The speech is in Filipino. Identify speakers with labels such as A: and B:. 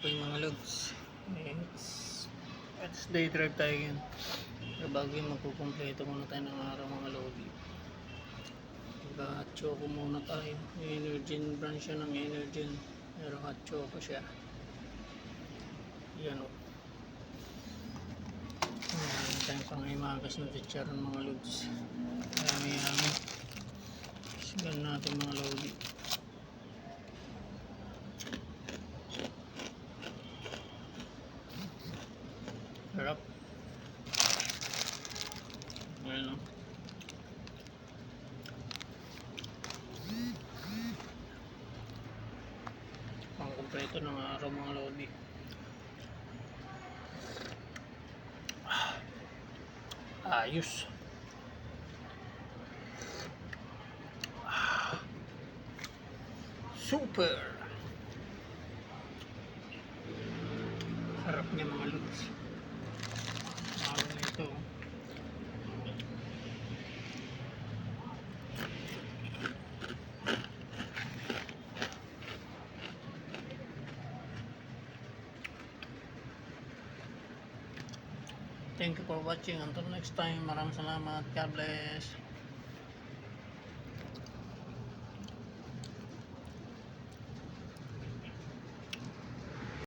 A: Okay mga lods, it's day drive tayo ngayon. Pero bago yung magkukumpleto muna tayo ng araw mga lodi, hot choco muna tayo. Energin brand siya ng Energin, pero hot choco siya. Yan o, meron tayong pangimagas na chicharon mga lods. Yummy. Sigan natin mga lodi. Sarap. Ayan o. Pang kompleto ng araw mga lodi. Ayos. Super. Sarap niya mga lods. Araw na ito. Thank you for watching. Until next time, maraming salamat. God bless.